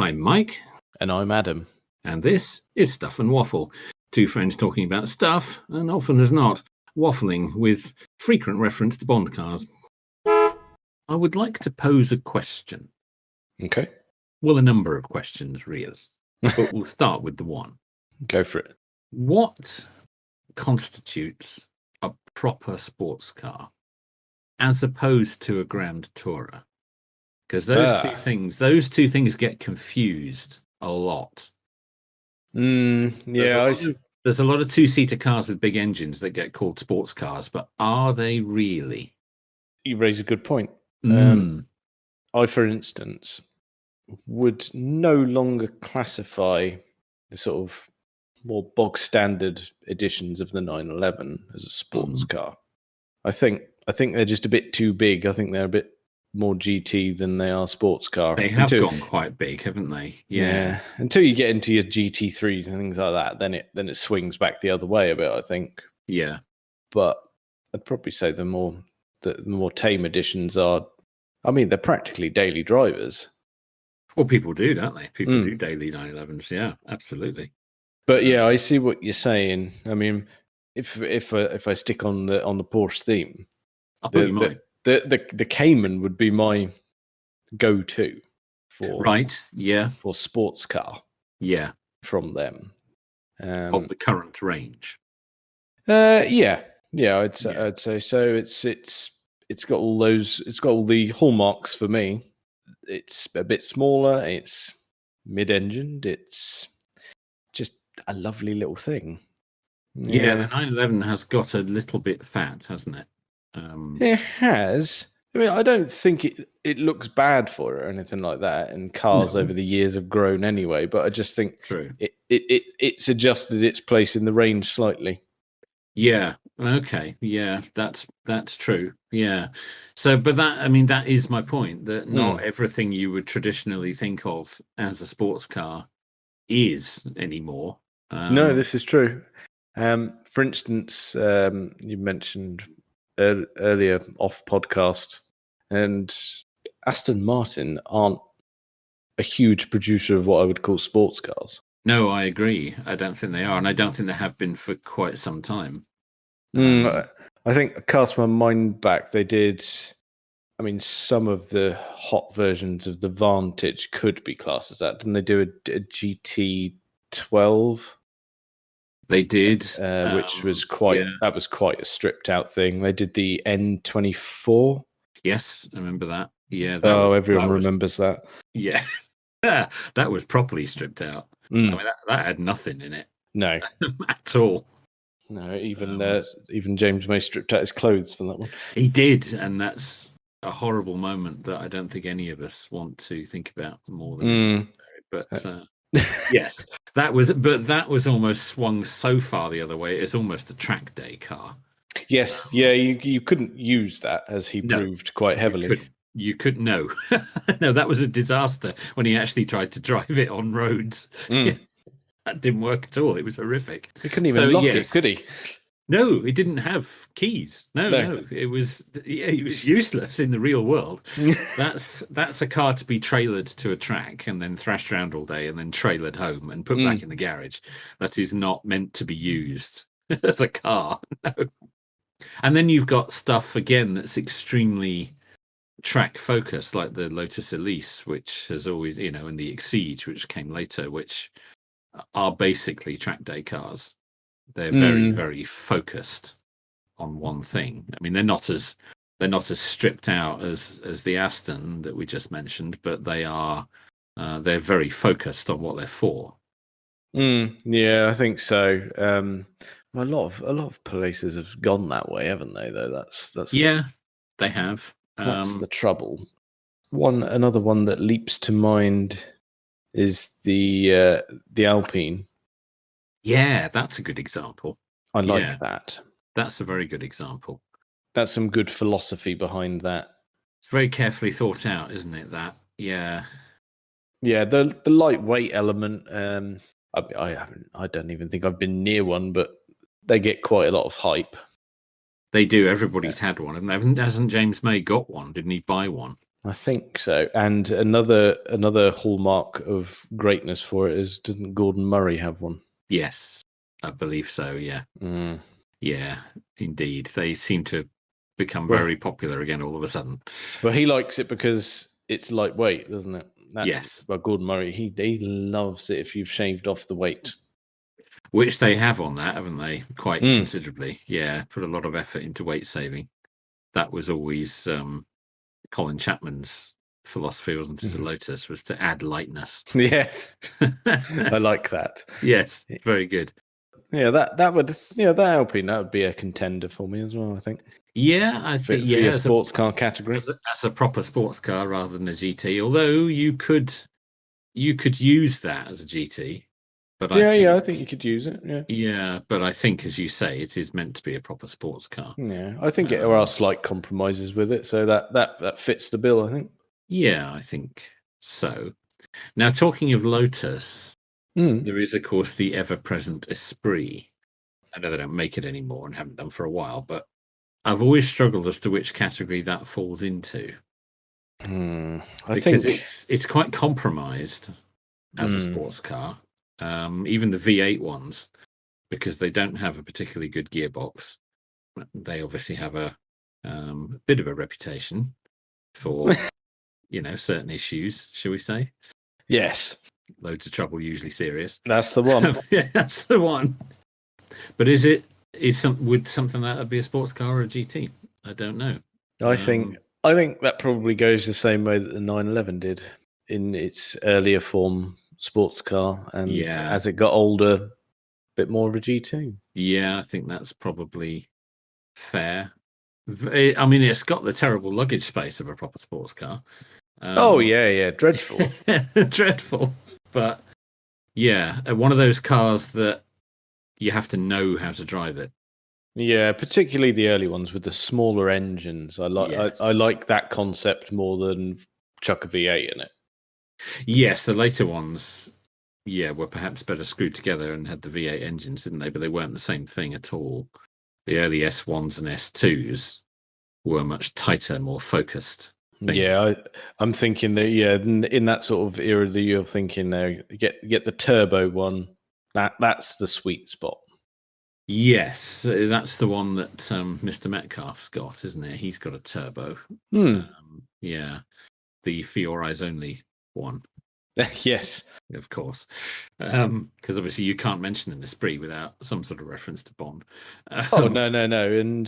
I'm Mike. And I'm Adam. And this is Stuff and Waffle. Two friends talking about stuff, and often as not, waffling with frequent reference to Bond cars. I would like to pose a question. Okay. Well, a number of questions, really. But we'll start with the one. Go for it. What constitutes a proper sports car as opposed to a Grand Tourer? Because those two things get confused a lot. There's a lot of two-seater cars with big engines that get called sports cars, but are they really? You raise a good point. I, for instance, would no longer classify the sort of more bog standard editions of the 911 as a sports car. I think they're just a bit too big. I think they're a bit more GT than they are sports car. They have gone quite big, haven't they? Yeah. Until you get into your GT3s and things like that, then it swings back the other way a bit, I think. Yeah. But I'd probably say the more tame editions are, I mean, they're practically daily drivers. Well, people do, don't they? People do daily 911s. Yeah, absolutely. But yeah, I see what you're saying. I mean, if I stick on the Porsche theme, I thought you might. The Cayman would be my go-to for sports car. Yeah, from them of the current range. I'd say so. It's got all the hallmarks for me. It's a bit smaller. It's mid-engined. It's just a lovely little thing. Yeah, the 911 has got a little bit fat, hasn't it? It has. I mean, I don't think it looks bad for it or anything like that. And cars over the years have grown anyway. But I just think it's adjusted its place in the range slightly. Yeah. Okay. Yeah, that's true. Yeah. So, but that is my point, that not everything you would traditionally think of as a sports car is anymore. No, this is true. For instance, you mentioned earlier off podcast, and Aston Martin aren't a huge producer of what I would call sports cars. No, I agree. I don't think they are, and I don't think they have been for quite some time. I think I cast my mind back. They did. I mean, some of the hot versions of the Vantage could be classed as that. Didn't they do a GT12? They did, which was quite a stripped out thing. They did the N24. Yes, I remember that. Yeah. Everyone remembers that. Yeah, that was properly stripped out. I mean, that had nothing in it. No, at all. No, even James May stripped out his clothes for that one. He did, and that's a horrible moment that I don't think any of us want to think about more than. But. Yes, that was almost swung so far the other way. It's almost a track day car. Yes, you couldn't use that, as he proved quite heavily. You couldn't. No, no, that was a disaster when he actually tried to drive it on roads. Yes, that didn't work at all. It was horrific. He couldn't even lock it, could he? No, it didn't have keys. No. It was useless in the real world. That's a car to be trailered to a track and then thrashed around all day and then trailered home and put back in the garage. That is not meant to be used as a car. No. And then you've got stuff again that's extremely track focused, like the Lotus Elise, which has always, and the Exige, which came later, which are basically track day cars. They're very, very focused on one thing. I mean, they're not as stripped out as the Aston that we just mentioned, but they're very focused on what they're for. Yeah, I think so. A lot of places have gone that way, haven't they? Though that's they have. That's the trouble. Another one that leaps to mind is the Alpine. Yeah, that's a good example. I like that. That's a very good example. That's some good philosophy behind that. It's very carefully thought out, isn't it? That, yeah. Yeah, the lightweight element. I don't even think I've been near one, but they get quite a lot of hype. They do. Everybody's had one, and hasn't James May got one? Didn't he buy one? I think so. And another hallmark of greatness for it is, doesn't Gordon Murray have one? Yes, I believe so. Yeah. Yeah, indeed. They seem to become very popular again all of a sudden. Well, he likes it because it's lightweight, doesn't it? Yes. Well, Gordon Murray, he loves it if you've shaved off the weight. Which they have on that, haven't they? Quite considerably. Yeah, put a lot of effort into weight saving. That was always Colin Chapman's philosophy, wasn't it? The Lotus was to add lightness. Yes, I like that. Yes, very good. Yeah, that would that Alpine, that would be a contender for me as well, I think. Yeah, I think for your sports car category, as a proper sports car rather than a GT. Although you could use that as a GT. But I think you could use it. Yeah, but I think, as you say, it is meant to be a proper sports car. Yeah, I think there are slight compromises with it, so that fits the bill, I think. Yeah, I think so. Now, talking of Lotus, there is, of course, the ever-present Esprit. I know they don't make it anymore and haven't done for a while, but I've always struggled as to which category that falls into. I think it's quite compromised as a sports car. Even the V8 ones, because they don't have a particularly good gearbox. They obviously have a bit of a reputation for, certain issues, shall we say? Yes. Loads of trouble, usually serious. That's the one. Yeah, that's the one. But would something like that be a sports car or a GT? I don't know. I think that probably goes the same way that the 911 did in its earlier form, sports car, and as it got older, a bit more of a GT. Yeah, I think that's probably fair. I mean, it's got the terrible luggage space of a proper sports car. Dreadful. Dreadful. But yeah, one of those cars that you have to know how to drive it. Yeah, particularly the early ones with the smaller engines. I like that concept more than chuck a V8 in it. Yes, the later ones, were perhaps better screwed together and had the V8 engines, didn't they? But they weren't the same thing at all. The early S1s and S2s were much tighter, more focused things. Yeah, I'm thinking that in that sort of era that you're thinking there, get the turbo one. That's the sweet spot. Yes, that's the one that Mr. Metcalf's got, isn't it? He's got a turbo. Yeah, the Fiore's only one. Yes, of course, because obviously you can't mention an Esprit without some sort of reference to Bond. No, and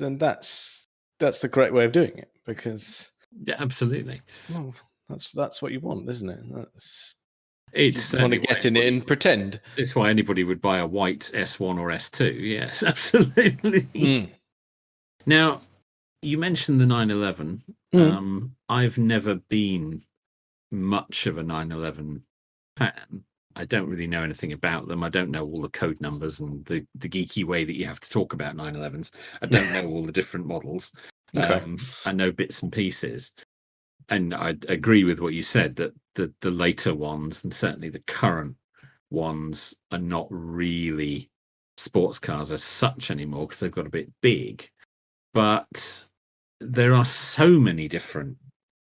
that's the correct way of doing it, because absolutely. Well, that's what you want, isn't it? It's you want to get in it and pretend. It's why anybody would buy a white S1 or S2. Yes, absolutely. Now, you mentioned the 911. I've never been much of a 911 fan. I don't really know anything about them. I don't know all the code numbers and the geeky way that you have to talk about 911s. I don't know all the different models. I know bits and pieces. And I agree with what you said, that the later ones, and certainly the current ones, are not really sports cars as such anymore, because they've got a bit big. But there are so many different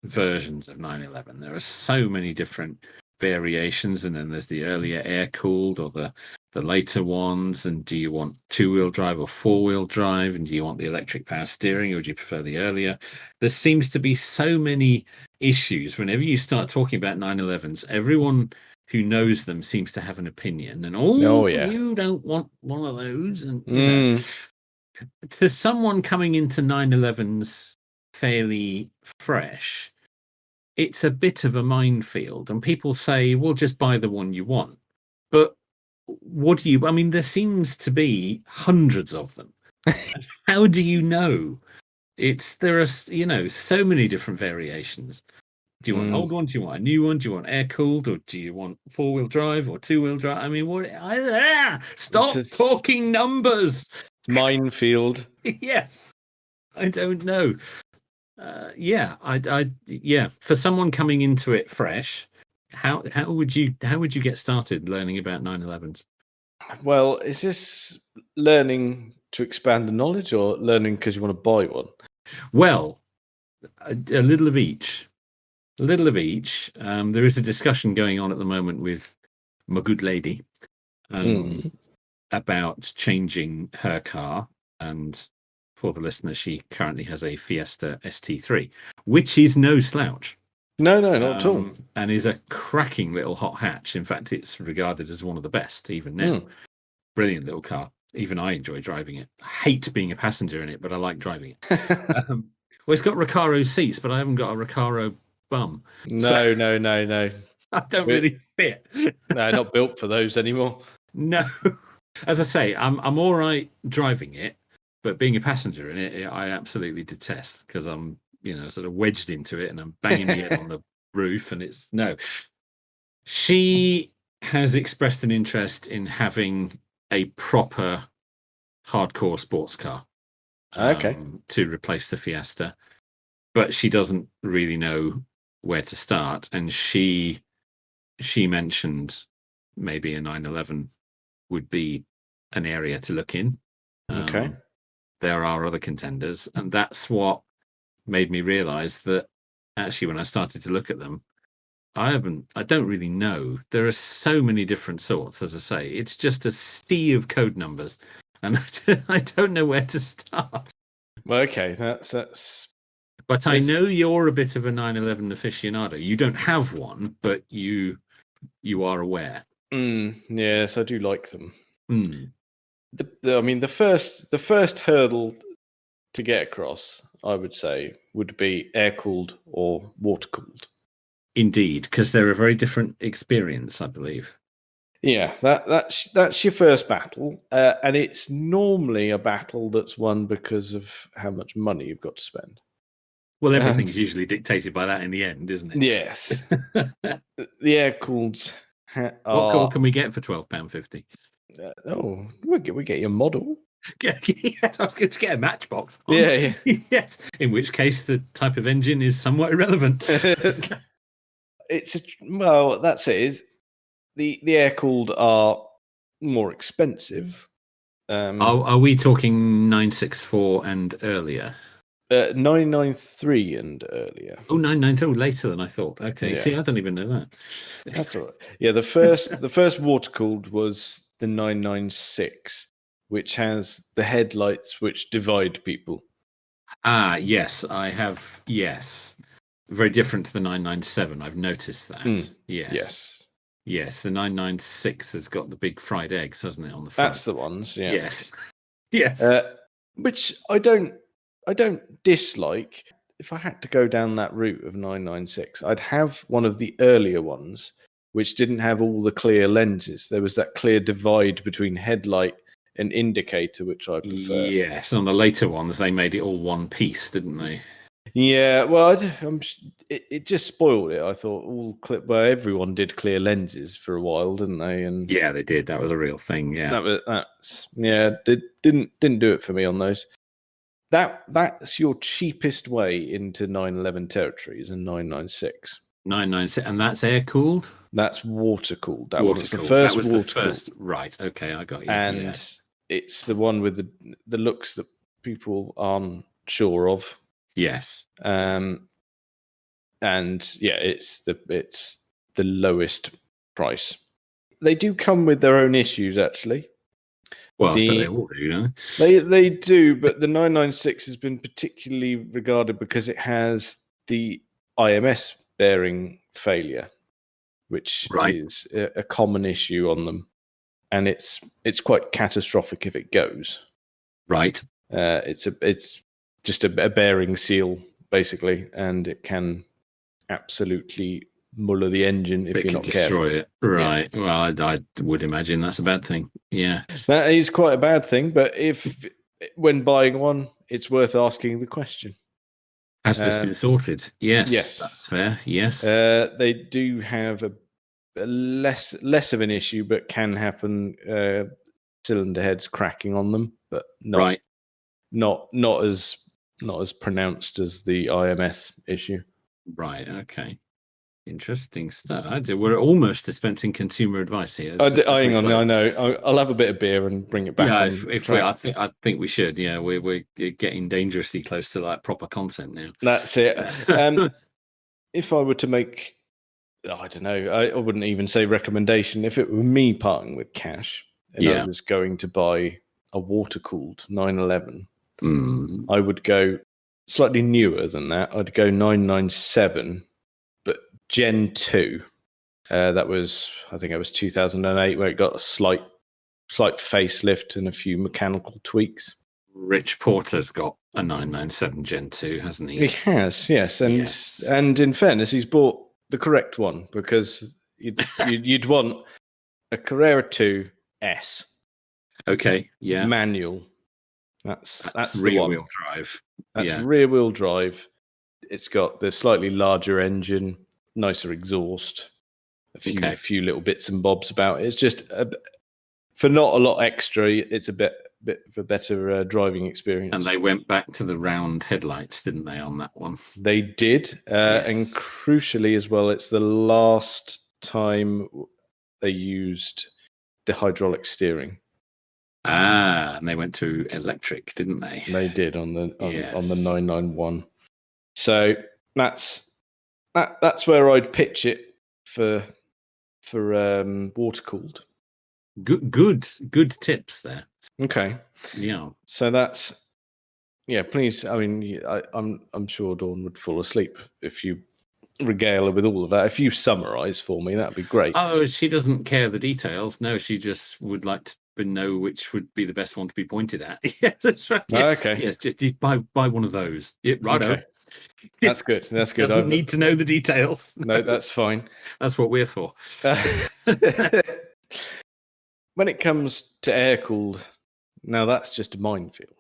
versions of 911. There are so many different variations, and then there's the earlier air-cooled or the later ones. And do you want two-wheel drive or four-wheel drive? And do you want the electric power steering, or do you prefer the earlier? There seems to be so many issues. Whenever you start talking about 911s, everyone who knows them seems to have an opinion. And you don't want one of those. And to someone coming into 911s fairly fresh, it's a bit of a minefield. And people say, well, just buy the one you want. But there seems to be hundreds of them. How do you know? There are, so many different variations. Do you want an old one? Do you want a new one? Do you want air cooled, or do you want four-wheel drive or two-wheel drive? I mean, stop talking numbers. It's minefield. Yes, I don't know. For someone coming into it fresh, how would you get started learning about 911s? Well, is this learning to expand the knowledge, or learning because you want to buy one? Well, a little of each. A little of each. There is a discussion going on at the moment with my good lady about changing her car. And for the listener, she currently has a Fiesta ST3, which is no slouch. No, not at all. And is a cracking little hot hatch. In fact, it's regarded as one of the best even now. Brilliant little car. Even I enjoy driving it. I hate being a passenger in it, but I like driving it. Well, it's got Recaro seats, but I haven't got a Recaro bum. No. I don't really fit. No, not built for those anymore. No. As I say, I'm all right driving it, but being a passenger in it, I absolutely detest because I'm, sort of wedged into it and I'm banging my head on the roof, and it's no. She has expressed an interest in having a proper hardcore sports car. To replace the Fiesta, but she doesn't really know where to start, and she mentioned maybe a 911 would be an area to look in. There are other contenders, and that's what made me realize that actually when I started to look at them, I don't really know. There are so many different sorts. As I say, it's just a sea of code numbers, and I don't know where to start. Well, okay, that's. But I know you're a bit of a 911 aficionado. You don't have one, but you are aware. Yes, I do like them. The first hurdle to get across, I would say, would be air-cooled or water-cooled. Indeed, because they're a very different experience, I believe. Yeah, that's your first battle, and it's normally a battle that's won because of how much money you've got to spend. Well, everything's usually dictated by that in the end, isn't it? Yes. The air-cooled what can we get for £12.50? We get your model. Yes, I was going to get a matchbox. Yeah. Yes, in which case the type of engine is somewhat irrelevant. That's it. Is the air-cooled are more expensive. Are we talking 964 and earlier? 993 and earlier. Oh, 993, later than I thought. Okay, See, I don't even know that. That's all right. Yeah, the first water-cooled was the 996, which has the headlights which divide people. Yes, I have. Yes, very different to the 997. I've noticed that. Yes. The 996 has got the big fried eggs, hasn't it, on the front? That's the ones. Yeah. Yes. Which I don't dislike. If I had to go down that route of 996, I'd have one of the earlier ones, which didn't have all the clear lenses. There was that clear divide between headlight and indicator, which I prefer. Yes, on the later ones, they made it all one piece, didn't they? Yeah, well, it just spoiled it. I thought everyone did clear lenses for a while, didn't they? And yeah, they did. That was a real thing. Yeah, didn't do it for me on those. That's your cheapest way into 911 territory is a 996. 996, and that's air cooled. That's water cooled. That was the first. Right. Okay, I got you. And it's the one with the looks that people aren't sure of. Yes. And it's the lowest price. They do come with their own issues, actually. Well, they all do, don't they do, but the 996 has been particularly regarded because it has the IMS bearing failure, which is a common issue on them, and it's quite catastrophic if it goes. Right. It's just a bearing seal basically, and it can absolutely muller the engine if you're not careful. Destroy it. Right. Yeah. Well, I would imagine that's a bad thing. Yeah. That is quite a bad thing, but when buying one, it's worth asking the question. Has this been sorted? Yes. That's fair. Yes. They do have a less of an issue, but can happen cylinder heads cracking on them, but not as pronounced as the IMS issue. Right. Okay. Interesting stuff. We're almost dispensing consumer advice here. Hang on, I know. I'll have a bit of beer and bring it back. Yeah, on if we, I think we should. Yeah, we're getting dangerously close to like proper content now. That's it. If I were to make, I don't know, I wouldn't even say recommendation. If it were me parting with cash and I was going to buy a water-cooled 911, I would go slightly newer than that. I'd go 997, but Gen 2. That was, I think it was 2008, where it got a slight facelift and a few mechanical tweaks. Rich Porter's got a 997 Gen 2, hasn't he? He has, yes. And in fairness, he's bought the correct one, because you'd want a Carrera 2 S. Okay, yeah. Manual. That's rear wheel drive. That's rear wheel drive. It's got the slightly larger engine, nicer exhaust, a few little bits and bobs about it. It's just for not a lot extra. It's a bit of a better driving experience. And they went back to the round headlights, didn't they, on that one? They did, and crucially as well, it's the last time they used the hydraulic steering. And they went to electric, didn't they? They did on the 991. So that's where I'd pitch it for water cooled. Good tips there. Okay. Yeah. So that's please. I mean, I'm sure Dawn would fall asleep if you regale her with all of that. If you summarise for me, that'd be great. Oh, she doesn't care the details. No, she just would like to know which would be the best one to be pointed at. Yeah, that's right. Yeah. Okay. Yes, just buy one of those. Yeah, right. Okay. That's good. That's good. Doesn't need to know the details. No, that's fine. That's what we're for. When it comes to air cooled, now that's just a minefield,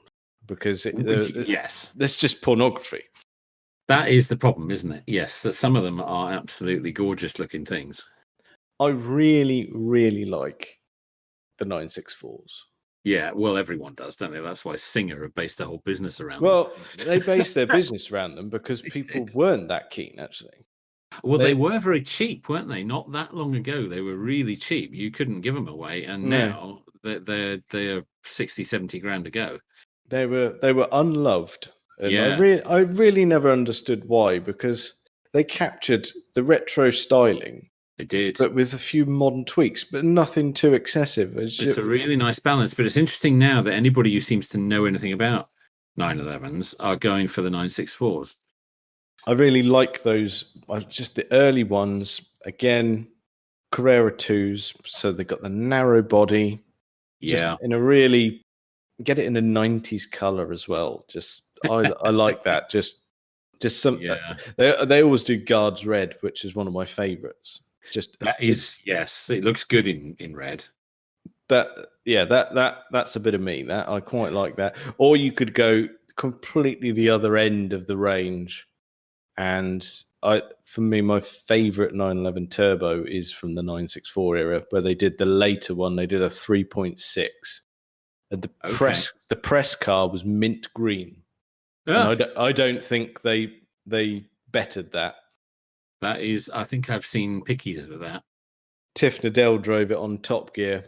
because that's just pornography. That is the problem, isn't it? Yes, that some of them are absolutely gorgeous looking things. I really, really like the 964s. Yeah, well, everyone does, don't they? That's why Singer have based their whole business around them. Well, they based their business around them because people weren't that keen, actually. Well, they were very cheap, weren't they? Not that long ago, they were really cheap. You couldn't give them away, and now they're 60, 70 grand to go. They were unloved. And I really never understood why, because they captured the retro styling. They did, but with a few modern tweaks, but nothing too excessive. It's a really nice balance. But it's interesting now that anybody who seems to know anything about 911s are going for the 964s. I really like those. Just the early ones. Again, Carrera 2s. So they got the narrow body. Yeah. In a really, get it in a 90s color as well. Just, I like that. Just some, they always do Guards Red, which is one of my favorites. Yes, it looks good in red. That's a bit of me. That I quite like that. Or you could go completely the other end of the range, and for me, my favorite 911 Turbo is from the 964 era, where they did the later one. They did a 3.6, and the press car was mint green. And I don't think they bettered that. That is, I think I've seen pickies of that. Tiff Nadell drove it on Top Gear,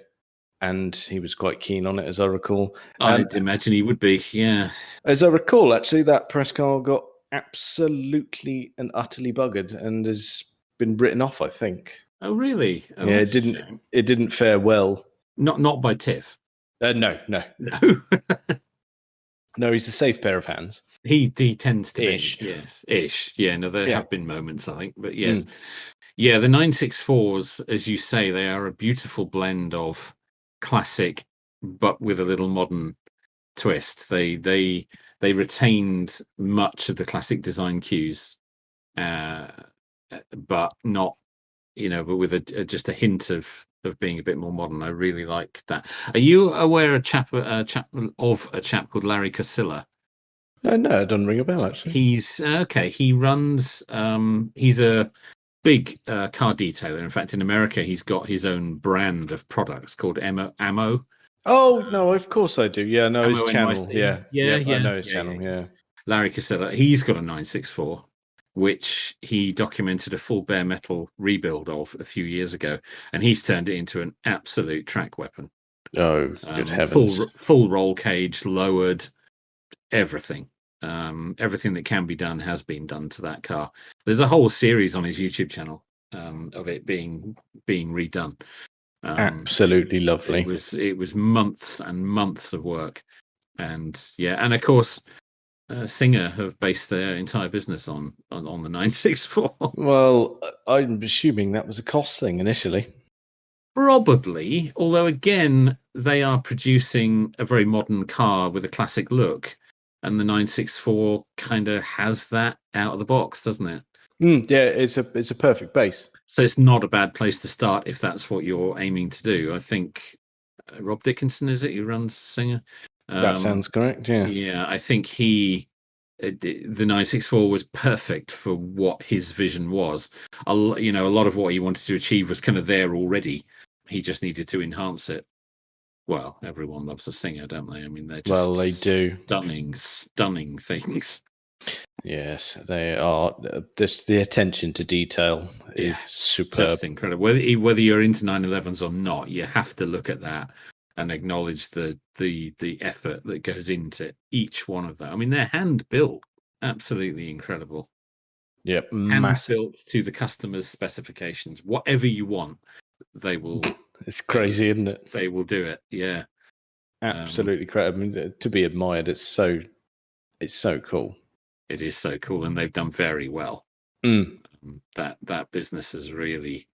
and he was quite keen on it, as I recall. I'd imagine he would be, yeah. As I recall, actually, that press car got absolutely and utterly buggered and has been written off, I think. Oh, really? Oh, yeah, it didn't fare well. Not by Tiff. No. No, he's a safe pair of hands. He tends to be. Yes, ish. Yeah, no, there have been moments, I think. But yes. Yeah, the 964s, as you say, they are a beautiful blend of classic, but with a little modern twist. They retained much of the classic design cues, but not, but with just a hint of being a bit more modern. I really like that. Are you aware of a chap called Larry Cosilla? No, it doesn't ring a bell, actually. He's okay. He runs. He's a big car detailer. In fact, in America, he's got his own brand of products called Ammo. Oh no, of course I do. Yeah, no, his channel. NYC. Yeah. I know his channel. Yeah. Larry Cosilla. He's got a 964. which he documented a full bare metal rebuild of a few years ago, and he's turned it into an absolute track weapon. Oh, good heavens! Full roll cage, lowered, everything. Everything that can be done has been done to that car. There's a whole series on his YouTube channel of it being redone. Absolutely lovely. It was months and months of work, and of course, Singer have based their entire business on the 964. Well, I'm assuming that was a cost thing initially. Probably, although again, they are producing a very modern car with a classic look. And the 964 kind of has that out of the box, doesn't it? Yeah, it's a perfect base. So it's not a bad place to start if that's what you're aiming to do. I think Rob Dickinson, is it, who runs Singer? That sounds correct. Yeah. Yeah, I think the 964 was perfect for what his vision was. A lot of what he wanted to achieve was kind of there already. He just needed to enhance it. Well, everyone loves a Singer, don't they? I mean, they're just they do. Stunning things. Yes, they are. Just the attention to detail is superb. Just incredible. Whether you're into 911s or not, you have to look at that and acknowledge the effort that goes into each one of them. I mean, they're hand built, absolutely incredible. Yep, hand built to the customer's specifications. Whatever you want, they will. It's crazy, isn't it? They will do it. Yeah, absolutely crazy. I mean, to be admired. It's so cool. It is so cool, and they've done very well. That business has really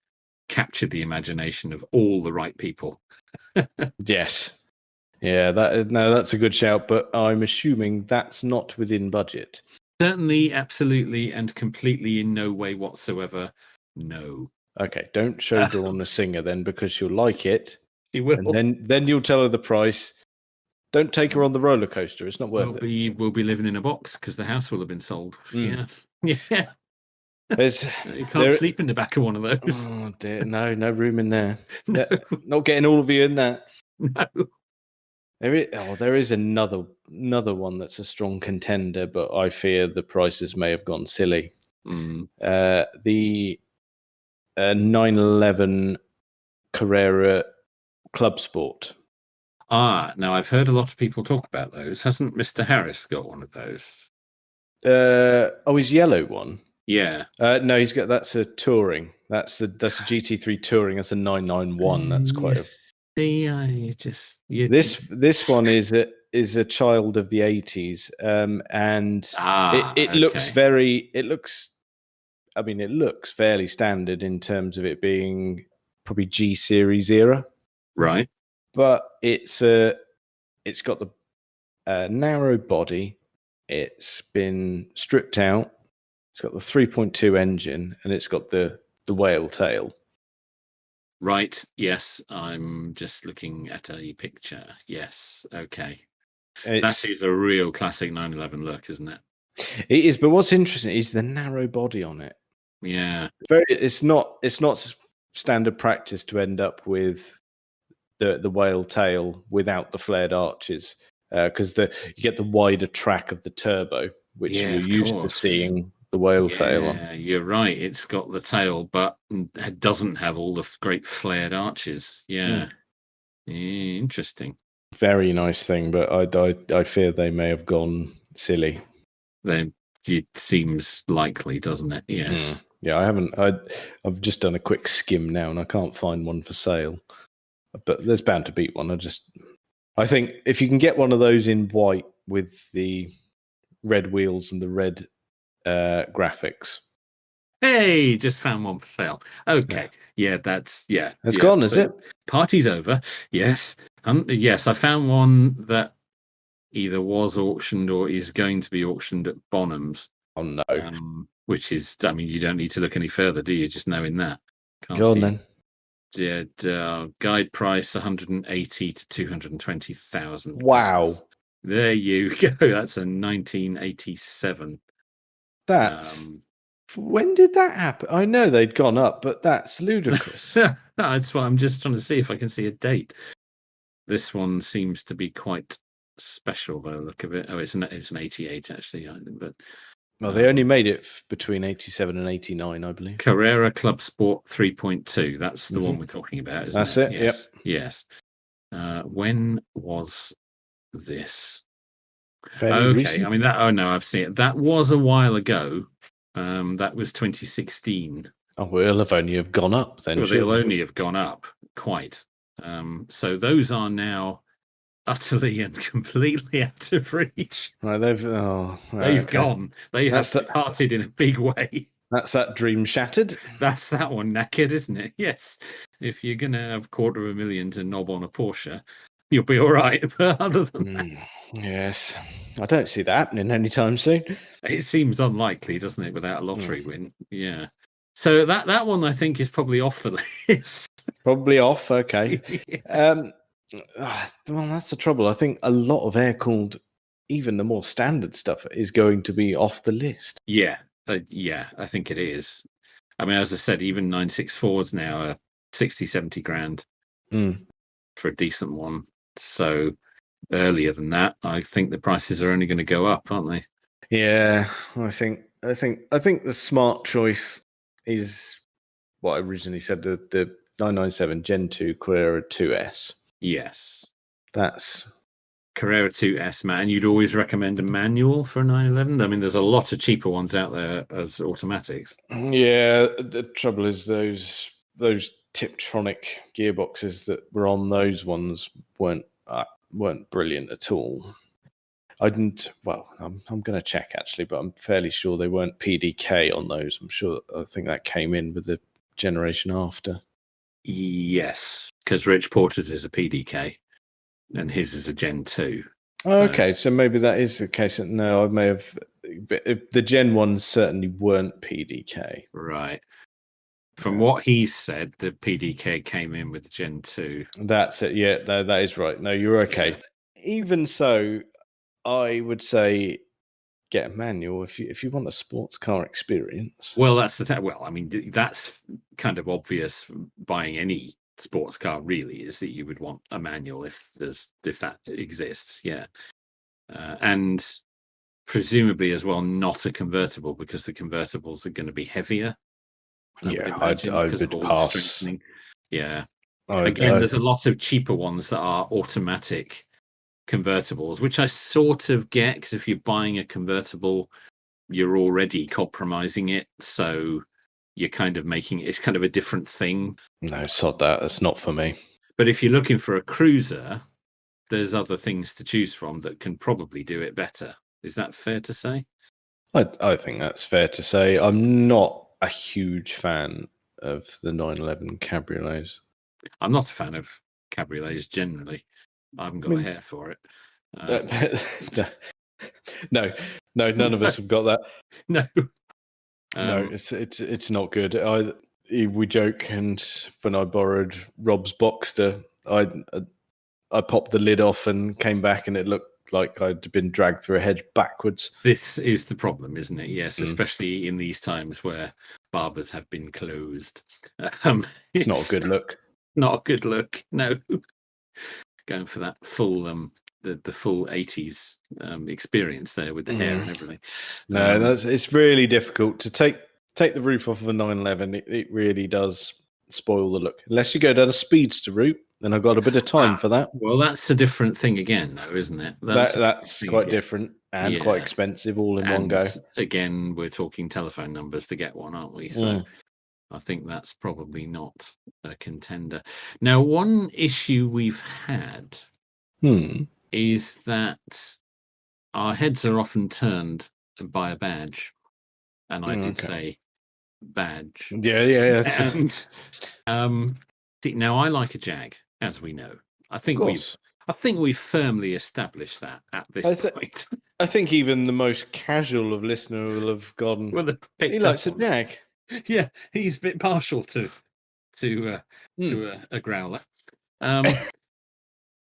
captured the imagination of all the right people. Yes. Yeah, that's a good shout, but I'm assuming that's not within budget. Certainly, absolutely, and completely in no way whatsoever. No. Okay, don't showgirl on the Singer then, because she'll like it. She will. And then you'll tell her the price. Don't take her on the roller coaster. It's not worth it. We'll be living in a box because the house will have been sold. Yeah. You can't sleep in the back of one of those. Oh dear, no room in there. No. Not getting all of you in that. No. There is another one that's a strong contender, but I fear the prices may have gone silly. The 911 Carrera Club Sport. Now I've heard a lot of people talk about those. Hasn't Mr. Harris got one of those? His yellow one. Yeah. No, he's got that's a touring. That's a GT3 touring. That's a 991. That's quite. This one is a child of the 80s, and it looks very. It looks. I mean, it looks fairly standard in terms of it being probably G series era, right? But it's got the narrow body. It's been stripped out. It's got the 3.2 engine, and it's got the whale tail. Right. Yes, I'm just looking at a picture. Yes. Okay. That is a real classic 911 look, isn't it? It is. But what's interesting is the narrow body on it. Yeah. It's not standard practice to end up with the whale tail without the flared arches, because you get the wider track of the turbo, which you're used to seeing the whale tail on. Yeah, you're right. It's got the tail, but it doesn't have all the great flared arches. Yeah. Interesting. Very nice thing, but I fear they may have gone silly. It seems likely, doesn't it? Yes. Yeah, I've just done a quick skim now, and I can't find one for sale. But there's bound to be one. I think if you can get one of those in white with the red wheels and the red graphics. Hey, just found one for sale. Okay. Yeah, It's gone, is it? Party's over. Yes. Yes, I found one that either was auctioned or is going to be auctioned at Bonham's. Oh no. Which is, I mean, you don't need to look any further, do you? Just knowing that. Go on then. Guide price 180 to 220,000. Wow. There you go. That's a 1987. That's when did that happen? I know they'd gone up, but that's ludicrous. That's why I'm just trying to see if I can see a date. This one seems to be quite special by the look of it. Oh, it's an 88 actually, but Well, they only made it between 87 and 89, I believe. Carrera Club Sport 3.2. That's the one we're talking about, isn't That's it? it. Yes. Yep. Yes. When was this? Fairly Okay. recent. I mean, that. Oh no, I've seen it. That was a while ago. That was 2016. Oh, well, have only have gone up then. Well, they'll Surely. only have gone up quite. So those are now utterly and completely out of reach. Right, They've gone. They have That's departed in a big way. That's that dream shattered. That's that one knackered, isn't it? Yes. If you're going to have $250,000 to knob on a Porsche, you'll be all right. But other than that, yes, I don't see that happening anytime soon. it seems unlikely, doesn't it, without a lottery win? Yeah. So that one I think is probably off the list. Probably off. Okay. Yes. Well, that's the trouble. I think a lot of air-cooled, even the more standard stuff, is going to be off the list. Yeah. Yeah, I think it is. I mean, as I said, even 964s now are 60, 70 grand for a decent one. So earlier than that, I think the prices are only going to go up, aren't they? Yeah, I think the smart choice is what I originally said, the 997 Gen 2 Carrera 2S. Yes. That's Carrera 2S, man. And you'd always recommend a manual for a 911? I mean, there's a lot of cheaper ones out there as automatics. Yeah, the trouble is those Tiptronic gearboxes that were on those ones weren't brilliant at all. I didn't. Well, I'm going to check actually, but I'm fairly sure they weren't PDK on those. I think that came in with the generation after. Yes, because Rich Porter's is a PDK, and his is a Gen 2. Oh, okay, so maybe that is the case. No, I may have. The Gen 1s certainly weren't PDK. Right. From what he said, the PDK came in with Gen 2. That's it. Yeah, that is right. No, you're okay. Yeah. Even so, I would say get a manual if you want a sports car experience. Well, that's the thing. Well, I mean, that's kind of obvious. Buying any sports car really is that you would want a manual if that exists. Yeah, and presumably as well not a convertible, because the convertibles are going to be heavier. I would pass. Strengthening. Yeah. Again, there's a lot of cheaper ones that are automatic convertibles, which I sort of get, because if you're buying a convertible, you're already compromising it, so you're kind of making it's kind of a different thing. No, sod that. That's not for me. But if you're looking for a cruiser, there's other things to choose from that can probably do it better. Is that fair to say? I think that's fair to say. I'm not a huge fan of the 911 cabriolets. I'm not a fan of cabriolets generally. I haven't got the hair for it. No, none of us have got that. No, no, it's not good. We joke, and when I borrowed Rob's Boxster, I popped the lid off and came back, and it looked like I'd been dragged through a hedge backwards. This is the problem, isn't it? Yes, especially in these times where barbers have been closed. It's not a good look. Not a good look. No, going for that full the full 80s experience there with the hair and everything. No, it's really difficult to take the roof off of a 911. It really does spoil the look, unless you go down a speedster route. Then I've got a bit of time for that. Well, that's a different thing again, though, isn't it? That's quite different and quite expensive all in one go. Again, we're talking telephone numbers to get one, aren't we? So I think that's probably not a contender. Now, one issue we've had is that our heads are often turned by a badge. And I did say badge. Yeah. And see, now I like a Jag, as we know. I think we've firmly established that at this point. I think even the most casual of listener will have gone. Well, he likes a Jag. Yeah, he's a bit partial to a growler.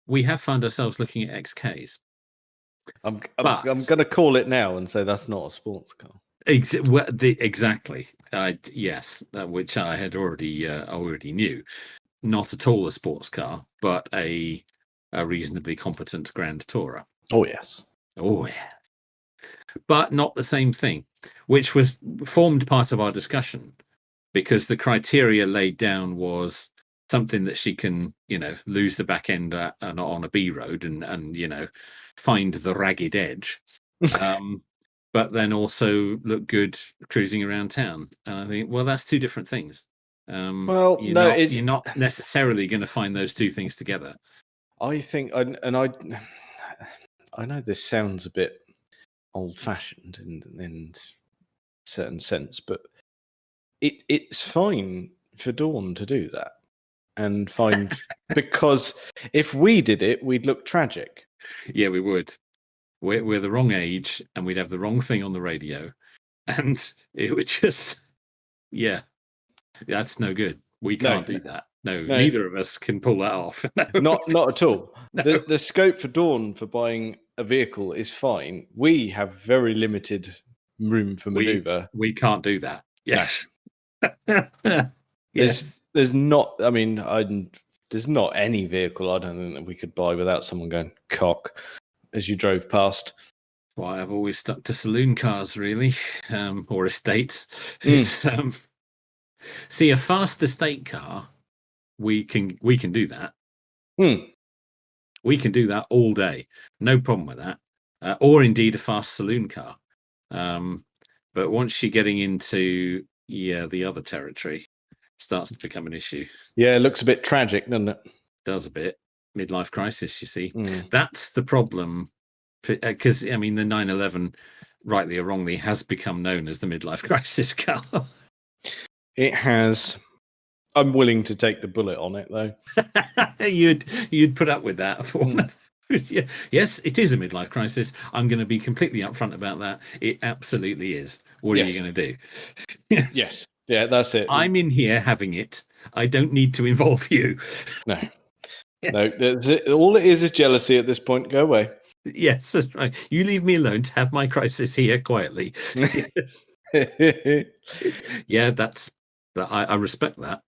We have found ourselves looking at XKs. I'm going to call it now and say that's not a sports car. Exactly. Yes, which I had already knew. Not at all a sports car, but a reasonably competent Grand Tourer. Oh yes. Oh yeah. But not the same thing. which was formed part of our discussion, because the criteria laid down was something that she can, lose the back end on a B road and find the ragged edge, but then also look good cruising around town. And I think, well, that's two different things. Well, you're not necessarily going to find those two things together. I think, I know this sounds a bit old-fashioned in a certain sense, but it's fine for Dawn to do that, and fine because if we did it, we'd look tragic. Yeah, we would. We're the wrong age, and we'd have the wrong thing on the radio, and it would just, that's no good. We can't do that. No, neither of us can pull that off. No. Not at all. No. The scope for Dawn for buying a vehicle is fine. We have very limited room for maneuver. We can't do that. Yes. Yes. There's not. I mean, there's not any vehicle I don't think that we could buy without someone going cock as you drove past. Why I've always stuck to saloon cars, really, or estates. It's see, a fast estate car, we can do that. We can do that all day, no problem with that. Or indeed a fast saloon car. But once you're getting into the other territory, starts to become an issue. Yeah, it looks a bit tragic, doesn't it? Does a bit. Midlife crisis, you see. That's the problem, because the 911, rightly or wrongly, has become known as the midlife crisis car. It has. I'm willing to take the bullet on it, though. You'd put up with that. Yes, it is a midlife crisis. I'm going to be completely upfront about that. It absolutely is. What are you going to do? Yes. Yeah, that's it. I'm in here having it. I don't need to involve you. No. Yes. No, all it is jealousy at this point. Go away. Yes, that's right. You leave me alone to have my crisis here quietly. Yes. Yeah, I respect that.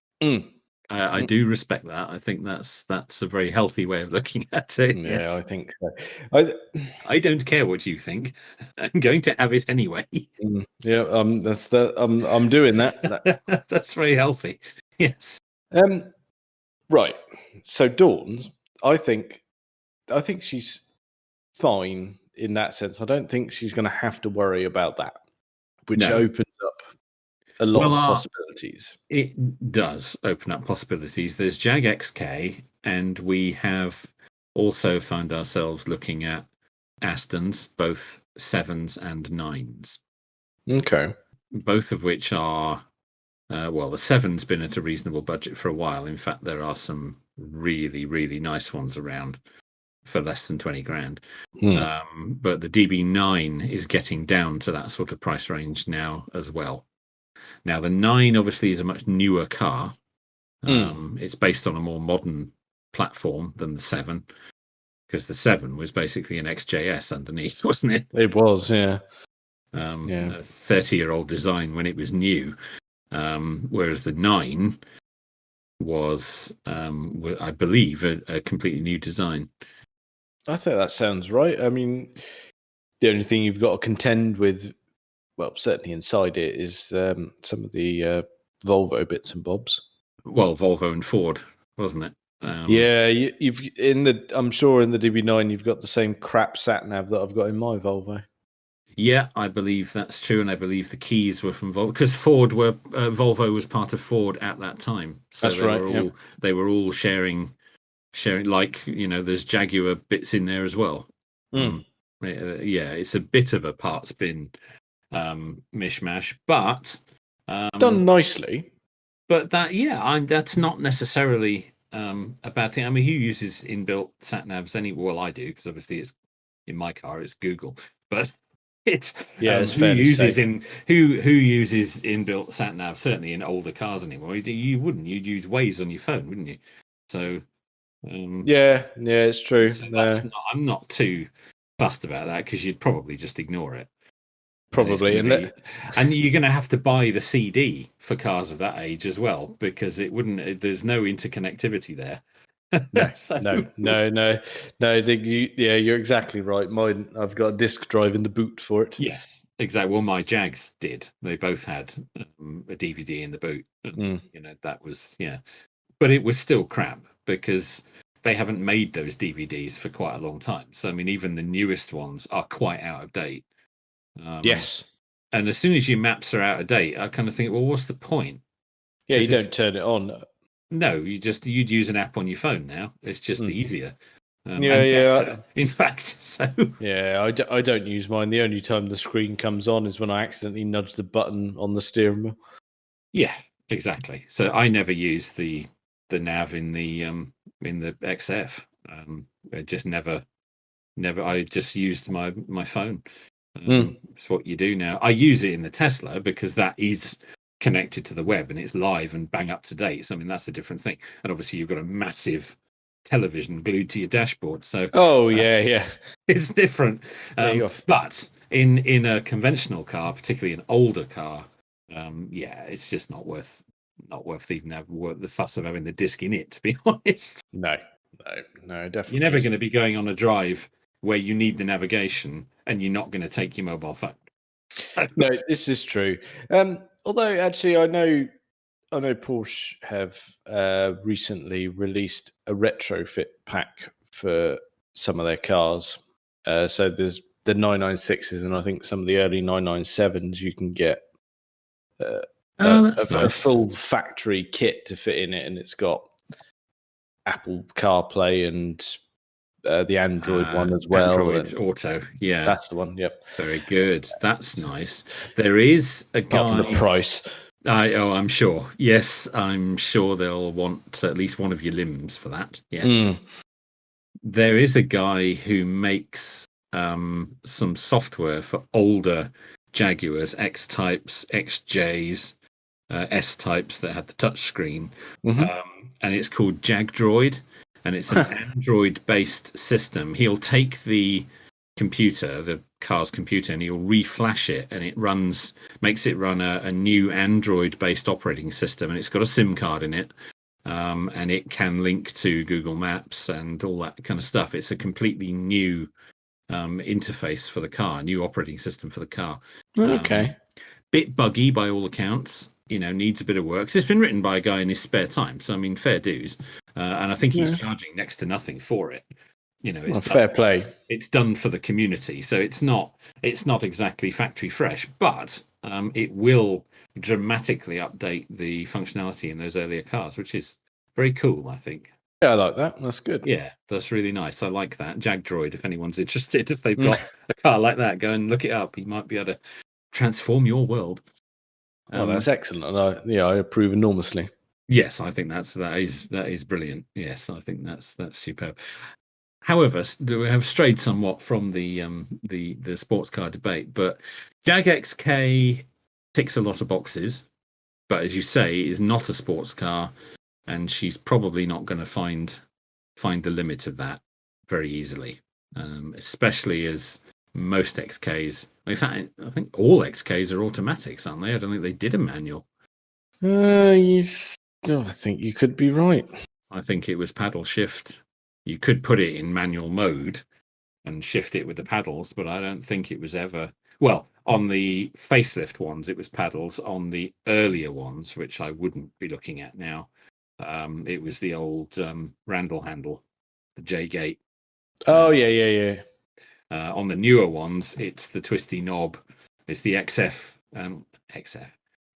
I do respect that. I think that's a very healthy way of looking at it. Yeah, yes. I think so. I don't care what you think. I'm going to have it anyway. Yeah, I'm doing that. That's very healthy. Yes. Right. So Dawn, I think she's fine in that sense. I don't think she's going to have to worry about that, which opens up a lot of possibilities. It does open up possibilities. There's Jag XK, and we have also found ourselves looking at Astons, both 7s and 9s. Okay. Both of which are, the 7's been at a reasonable budget for a while. In fact, there are some really, really nice ones around for less than 20 grand. But the DB9 is getting down to that sort of price range now as well. Now, the 9 obviously is a much newer car. It's based on a more modern platform than the 7, because the 7 was basically an XJS underneath, wasn't it? It was, yeah. A 30-year-old design when it was new, whereas the 9 was, I believe, a completely new design. I think that sounds right. I mean, the only thing you've got to contend with, well, certainly inside it, is some of the Volvo bits and bobs. Well, Volvo and Ford, wasn't it? Yeah, I'm sure in the DB9 you've got the same crap sat nav that I've got in my Volvo. Yeah, I believe that's true, and I believe the keys were from Volvo, because Volvo was part of Ford at that time. So that's right. They were all sharing, like, there's Jaguar bits in there as well. It's a bit of a parts bin mishmash, but done nicely. But that's not necessarily a bad thing. I mean, who uses inbuilt sat navs anyway? Well, I do, because obviously it's in my car. It's Google, but it's it's who uses inbuilt sat nav, certainly in older cars anymore. You wouldn't. You'd use Waze on your phone, wouldn't you? So it's true. So I'm not too fussed about that, because you'd probably just ignore it. Probably, and you're going to have to buy the CD for cars of that age as well, because it wouldn't. There's no interconnectivity there. No, So- no. You're exactly right. Mine, I've got a disk drive in the boot for it. Yes, exactly. Well, my Jags did. They both had a DVD in the boot. And, that was, but it was still crap because they haven't made those DVDs for quite a long time. So, I mean, even the newest ones are quite out of date. Yes. And as soon as your maps are out of date, I kind of think, well, what's the point? Yeah, you don't turn it on. No, you'd use an app on your phone now. It's just easier. And yeah. better, in fact. So yeah, I don't use mine. The only time the screen comes on is when I accidentally nudge the button on the steering wheel. Yeah, exactly. So I never use the nav in the XF. I just never. I just used my phone. It's what you do now. I use it in the Tesla because that is connected to the web and it's live and bang up to date. So I mean that's a different thing. And obviously you've got a massive television glued to your dashboard. So yeah, it's different. But in a conventional car, particularly an older car, it's just not worth even the fuss of having the disc in it, to be honest. No, definitely. You're never going to be going on a drive where you need the navigation and you're not going to take your mobile phone. No, this is true. Although actually I know Porsche have recently released a retrofit pack for some of their cars. So there's the 996s and I think some of the early 997s you can get a full factory kit to fit in it, and it's got Apple CarPlay and the Android one as well. Android Auto, yeah. That's the one, yep. Very good. That's nice. There is a guy... Apart from the price. I'm sure. Yes, I'm sure they'll want at least one of your limbs for that. Yes. There is a guy who makes some software for older Jaguars, X-types, XJs, S-types that had the touch screen. And it's called JagDroid, and it's an Android-based system. He'll take the computer, the car's computer, and he'll reflash it, and it makes it run a new Android-based operating system, and it's got a SIM card in it, and it can link to Google Maps and all that kind of stuff. It's a completely new interface for the car, new operating system for the car. Okay. Bit buggy by all accounts. Needs a bit of work. So it's been written by a guy in his spare time. So I mean, fair dues. And I think he's charging next to nothing for it. It's fair play. It's done for the community, so it's not exactly factory fresh, but it will dramatically update the functionality in those earlier cars, which is very cool, I think. Yeah, I like that. That's good. Yeah, that's really nice. I like that. JagDroid, if anyone's interested, if they've got a car like that, go and look it up. You might be able to transform your world. That's excellent. And I approve enormously. Yes, I think that is brilliant. Yes, I think that's superb. However, we have strayed somewhat from the sports car debate, but Jag XK ticks a lot of boxes, but as you say, is not a sports car, and she's probably not going to find the limit of that very easily, especially as most XKs. In fact, I think all XKs are automatics, aren't they? I don't think they did a manual. I think you could be right. I think it was paddle shift. You could put it in manual mode and shift it with the paddles, but I don't think it was ever... Well, on the facelift ones, it was paddles. On the earlier ones, which I wouldn't be looking at now, it was the old Randall handle, the J-gate. Oh, yeah. On the newer ones, it's the twisty knob. It's the ZF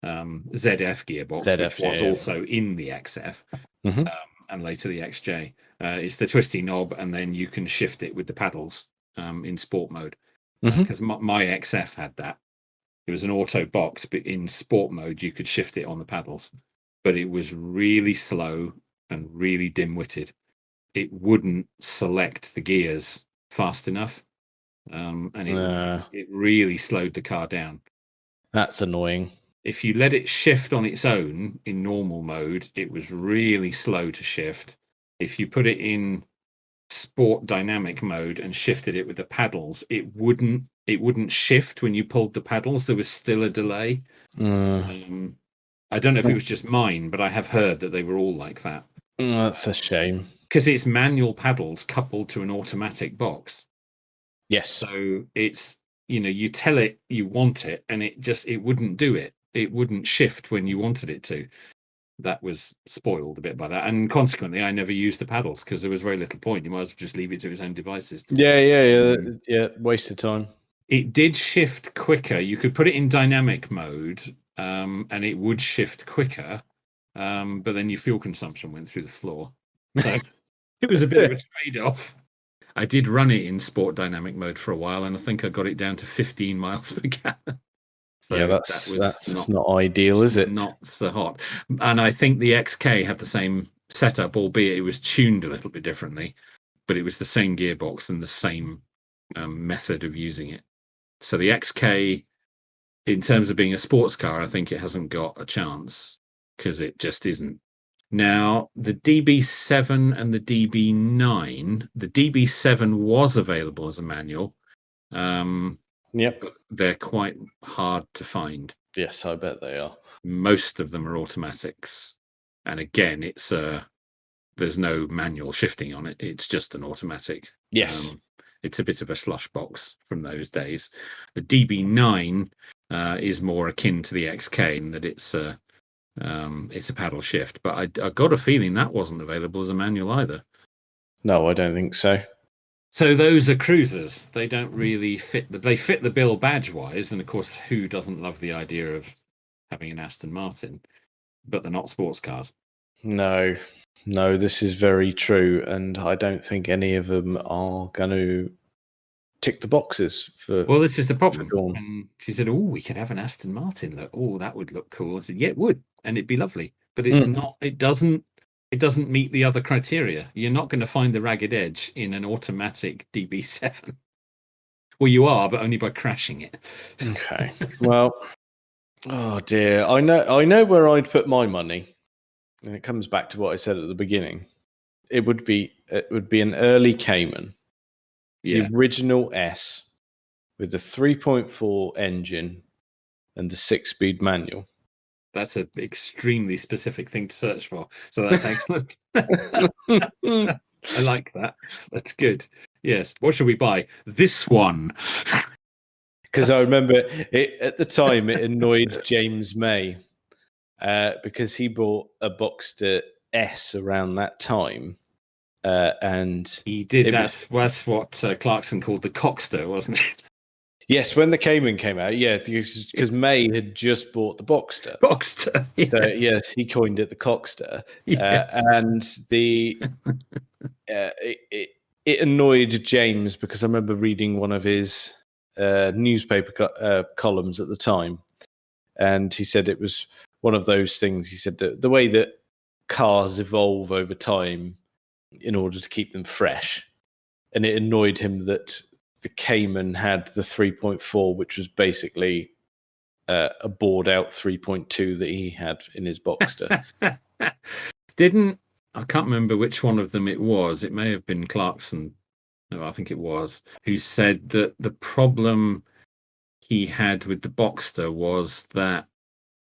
gearbox, which was also in the XF, and later the XJ. It's the twisty knob, and then you can shift it with the paddles in sport mode. Because my XF had that. It was an auto box, but in sport mode, you could shift it on the paddles. But it was really slow and really dim-witted. It wouldn't select the gears fast enough. And it really slowed the car down. That's annoying. If you let it shift on its own in normal mode, it was really slow to shift. If you put it in sport dynamic mode and shifted it with the paddles, it wouldn't shift when you pulled the paddles. There was still a delay. I don't know if it was just mine, but I have heard that they were all like that. That's a shame. because it's manual paddles coupled to an automatic box. Yes. So it's, you tell it you want it, and it wouldn't do it. It wouldn't shift when you wanted it to. That was spoiled a bit by that, and consequently, I never used the paddles because there was very little point. You might as well just leave it to its own devices. Yeah. Waste of time. It did shift quicker. You could put it in dynamic mode, and it would shift quicker. But then your fuel consumption went through the floor. So it was a bit of a trade-off. I did run it in sport dynamic mode for a while, and I think I got it down to 15 miles per gallon. So yeah, that's not ideal, is it? Not so hot. And I think the XK had the same setup, albeit it was tuned a little bit differently, but it was the same gearbox and the same method of using it. So the XK, in terms of being a sports car, I think it hasn't got a chance because it just isn't. Now, the DB7 and the DB9, the DB7 was available as a manual. Yep. But they're quite hard to find. Yes, I bet they are. Most of them are automatics. And again, there's no manual shifting on it. It's just an automatic. Yes. It's a bit of a slush box from those days. The DB9 is more akin to the XK in that it's a paddle shift. But I got a feeling that wasn't available as a manual either. No, I don't think so. So those are cruisers. They don't really fit they fit the bill badge wise, and of course, who doesn't love the idea of having an Aston Martin? But they're not sports cars. No, this is very true, and I don't think any of them are going to tick the boxes for. Well, this is the problem. And she said, "Oh, we could have an Aston Martin. Look, oh, that would look cool." I said, "Yeah, it would, and it'd be lovely." But it's not. It doesn't meet the other criteria. You're not going to find the ragged edge in an automatic DB7. Well, you are, but only by crashing it. Okay. Well, oh dear. I know where I'd put my money, and it comes back to what I said at the beginning. It would be an early Cayman, the original S, with the 3.4 engine and the 6-speed manual. That's an extremely specific thing to search for. So that's excellent. I like that. That's good. Yes. What should we buy? This one. Because I remember at the time it annoyed James May because he bought a Boxster S around that time. And he did. That's what Clarkson called the Cockster, wasn't it? Yes, when the Cayman came out, because May had just bought the Boxster. Boxster, yes. So, yes, he coined it the Cockster. Yes. And it annoyed James because I remember reading one of his newspaper columns at the time, and he said it was one of those things. He said the way that cars evolve over time in order to keep them fresh, and it annoyed him that the Cayman had the 3.4, which was basically a bored out 3.2 that he had in his Boxster. I can't remember which one of them it was. It may have been Clarkson. No, I think it was, who said that the problem he had with the Boxster was that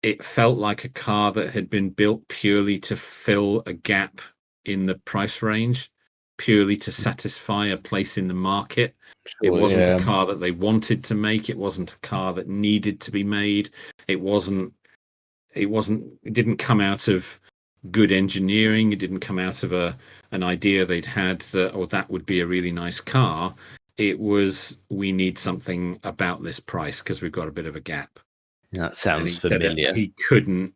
it felt like a car that had been built purely to fill a gap in the price range, purely to satisfy a place in the market. It wasn't a car that they wanted to make. It wasn't a car that needed to be made. It didn't come out of good engineering. It didn't come out of an idea they'd had that would be a really nice car. It was, we need something about this price because we've got a bit of a gap. That sounds familiar. He couldn't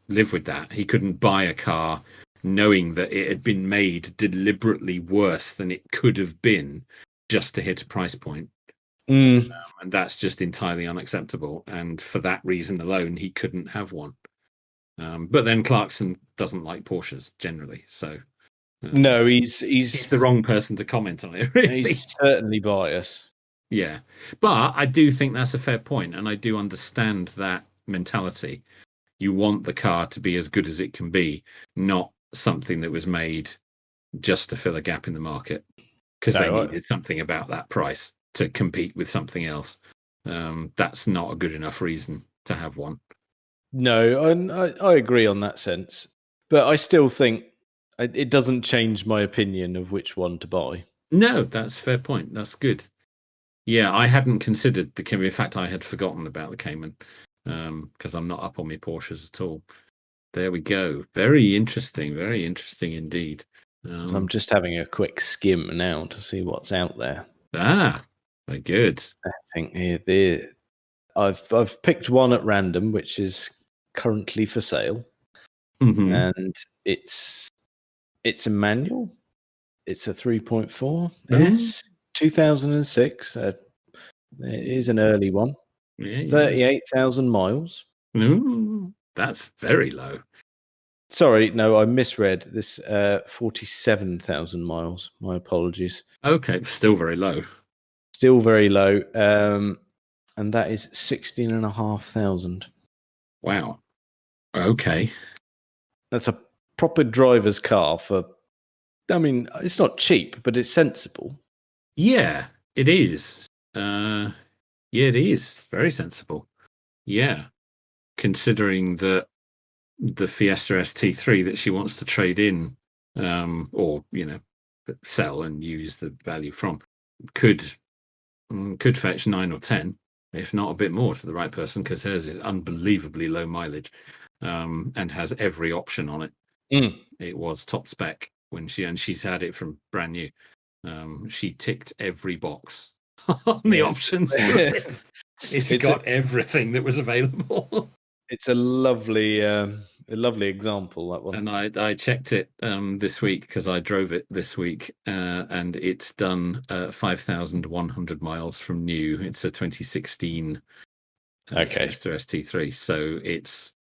live with that. He couldn't buy a car knowing that it had been made deliberately worse than it could have been just to hit a price point. And that's just entirely unacceptable. And for that reason alone, he couldn't have one. But then Clarkson doesn't like Porsches generally. So no, he's the wrong person to comment on it, really. He's certainly biased. Yeah. But I do think that's a fair point, and I do understand that mentality. You want the car to be as good as it can be, not something that was made just to fill a gap in the market because they needed something about that price to compete with something else. That's not a good enough reason to have one. No, I agree on that sense. But I still think It doesn't change my opinion of which one to buy. No, that's a fair point. That's good. Yeah, I hadn't considered the Cayman. In fact, I had forgotten about the Cayman because I'm not up on my Porsches at all. There we go. Very interesting indeed. So I'm just having a quick skim now to see what's out there. Very good. I think I've picked one at random, which is currently for sale, and it's a manual. It's a 3.4 S 2006. It is an early one. 38,000 miles. Ooh, that's very low. Sorry, no, I misread this. 47,000 miles. My apologies. Okay, still very low. Still very low. And that is 16,500. Wow. Okay. That's a proper driver's car for. I mean, it's not cheap, but it's sensible. Yeah, it is. Yeah, it is very sensible. Yeah, considering that the Fiesta ST3 that she wants to trade in, or sell and use the value from, could fetch 9 or 10, if not a bit more, to the right person, because hers is unbelievably low mileage, and has every option on it. It was top spec when she's had it from brand new. She ticked every box on the options. It's got everything that was available. It's a lovely example, that one. And I checked it this week because I drove it this week, and it's done 5,100 miles from new. It's a 2016 Fiesta ST3, so it's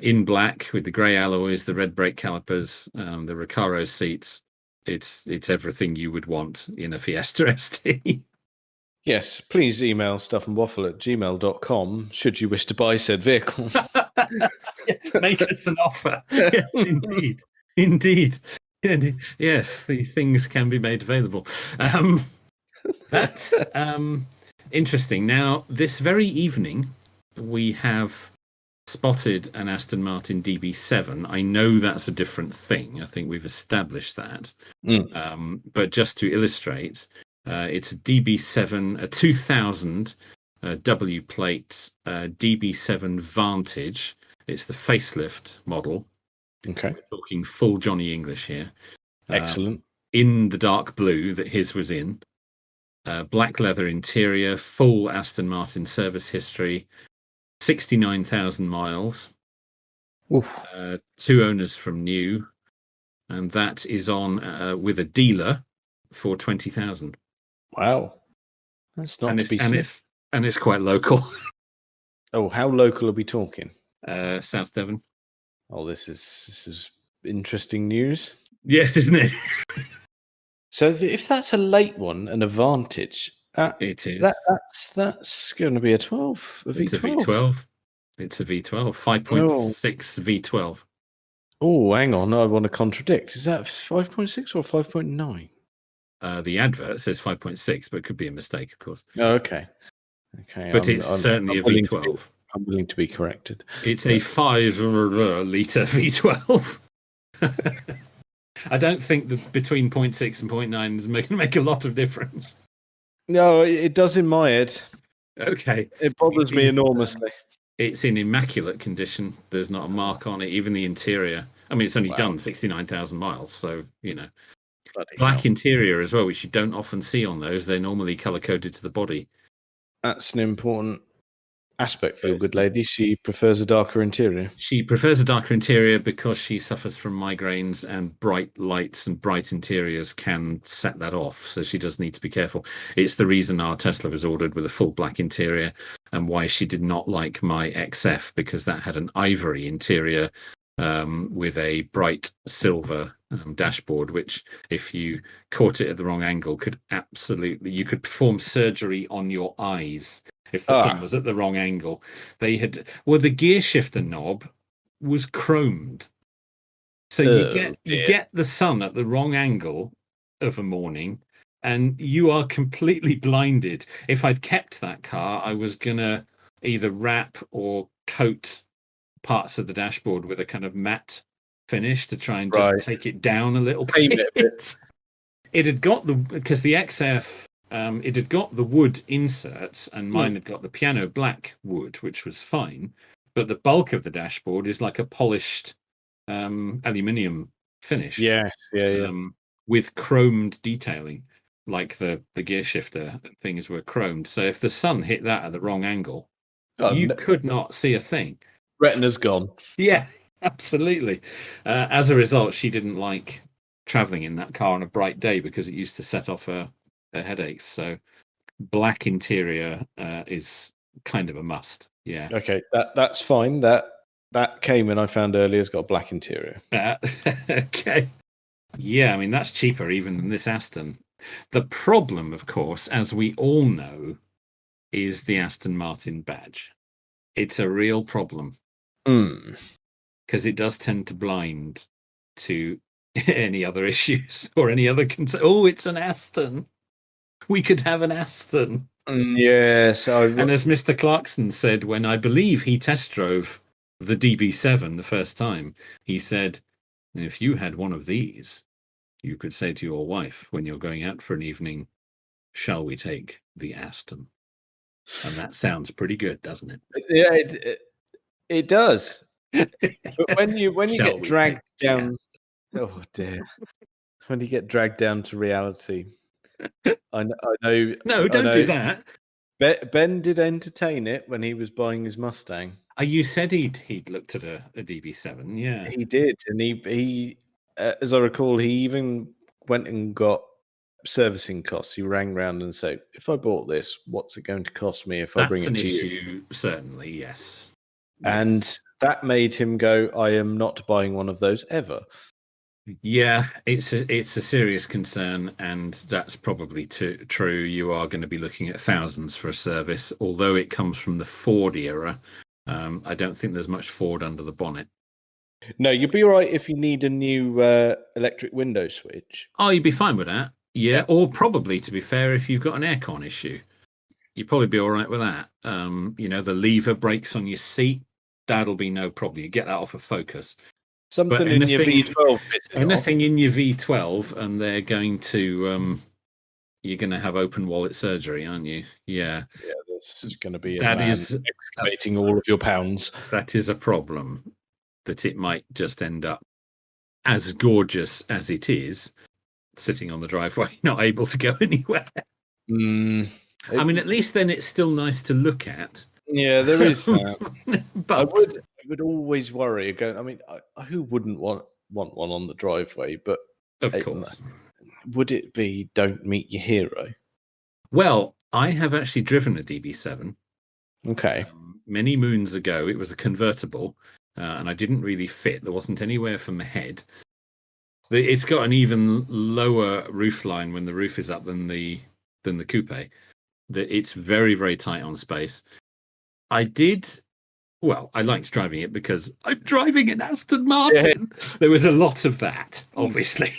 in black with the grey alloys, the red brake calipers, the Recaro seats. It's everything you would want in a Fiesta ST. Yes, please email stuffandwaffle@gmail.com should you wish to buy said vehicle. Make us an offer. Yes, indeed. Yes, these things can be made available. That's interesting. Now, this very evening, we have spotted an Aston Martin DB7. I know that's a different thing. I think we've established that. But just to illustrate, it's a DB7, a 2000 W plate DB7 Vantage. It's the facelift model. Okay. We're talking full Johnny English here. Excellent. In the dark blue that his was in. Black leather interior, full Aston Martin service history, 69,000 miles. 2 owners from new. And that is on with a dealer for 20,000. Wow. That's not to be seen. And it's quite local. Oh, how local are we talking? South Devon. Oh, this is interesting news. Yes, isn't it? So if that's a late one, an Advantage, it is. That's going to be a 12, a V12. It's a V12. It's a V12, 5.6 V12. Oh, hang on. I want to contradict. Is that 5.6 or 5.9? The advert says 5.6, but it could be a mistake, of course. Oh, okay. But it's certainly a V12. I'm willing to be corrected. It's a 5-litre V12. I don't think that between 0.6 and 0.9 is going to make a lot of difference. No, it does in my head. Okay. It bothers me enormously. It's in immaculate condition. There's not a mark on it, even the interior. I mean, it's only done 69,000 miles, so, Black interior as well, which you don't often see on those. They're normally color-coded to the body. That's an important aspect for your good lady. She prefers a darker interior. She prefers a darker interior because she suffers from migraines, and bright lights and bright interiors can set that off. So she does need to be careful. It's the reason our Tesla was ordered with a full black interior, and why she did not like my XF, because that had an ivory interior with a bright silver dashboard, which if you caught it at the wrong angle you could perform surgery on your eyes if the sun was at the wrong angle. The gear shifter knob was chromed. So you get the sun at the wrong angle of a morning and you are completely blinded. If I'd kept that car, I was gonna either wrap or coat parts of the dashboard with a kind of matte finish to try and just take it down a little bit. It had got because the XF, it had got the wood inserts, and mine had got the piano black wood, which was fine. But the bulk of the dashboard is like a polished aluminium finish. Yes, with chromed detailing, like the gear shifter things were chromed. So if the sun hit that at the wrong angle, you could not see a thing. Retina's gone. Yeah, absolutely. As a result, she didn't like traveling in that car on a bright day because it used to set off her headaches. So black interior is kind of a must. Yeah. Okay, that's fine. That Cayman I found earlier has got a black interior. Okay. Yeah, I mean that's cheaper even than this Aston. The problem, of course, as we all know, is the Aston Martin badge. It's a real problem because it does tend to blind to any other issues or any other concern. Oh, it's an Aston. We could have an Aston. Yes. And as Mr. Clarkson said when I believe he test drove the DB7 the first time, he said, if you had one of these, you could say to your wife when you're going out for an evening, shall we take the Aston? And that sounds pretty good, doesn't it? Yeah, it does. But when you get dragged down, oh dear, when you get dragged down to reality, I know. No, don't do that. Ben did entertain it when he was buying his Mustang. You said he'd looked at a DB7, yeah. He did, and he as I recall, he even went and got servicing costs. He rang round and said, "If I bought this, what's it going to cost me if I bring it to you?" That's an issue, certainly, yes. And that made him go, "I am not buying one of those ever." Yeah, it's a serious concern, and that's probably true. You are going to be looking at thousands for a service, although it comes from the Ford era. I don't think there's much Ford under the bonnet. No, you'll be all right if you need a new electric window switch. Oh, you'd be fine with that. Yeah, or probably, to be fair, if you've got an aircon issue, you'd probably be all right with that. The lever brakes on your seat, that'll be no problem. You get that off of Focus. Something in your V12. Anything in your V12, and they're going to, you're going to have open wallet surgery, aren't you? Yeah. Yeah, this is going to be excavating all of your pounds. That is a problem, that it might just end up as gorgeous as it is, sitting on the driveway, not able to go anywhere. I mean, at least then it's still nice to look at. Yeah, there is that. But I would always worry. I mean, who wouldn't want one on the driveway? But of course, would it be "Don't meet your hero"? Well, I have actually driven a DB7. Okay, many moons ago. It was a convertible, and I didn't really fit. There wasn't anywhere for my head. It's got an even lower roof line when the roof is up than the coupe. It's very, very tight on space. I liked driving it because I'm driving an Aston Martin. Yeah. There was a lot of that, obviously.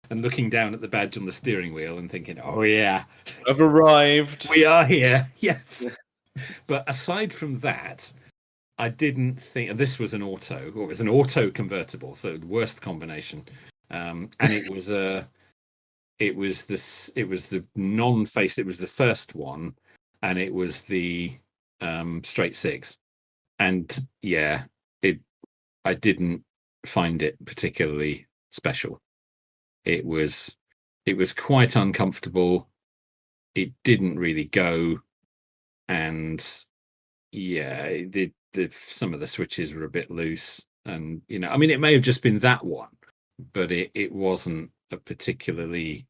And looking down at the badge on the steering wheel and thinking, oh, yeah. I've arrived. We are here. Yes. But aside from that, I didn't think this was an auto, or it was an auto convertible. So the worst combination. And it was the non-face. It was the first one, and it was the straight six. And yeah, I didn't find it particularly special. It was quite uncomfortable. It didn't really go, and yeah, some of the switches were a bit loose, and I mean, it may have just been that one, but it wasn't a particularly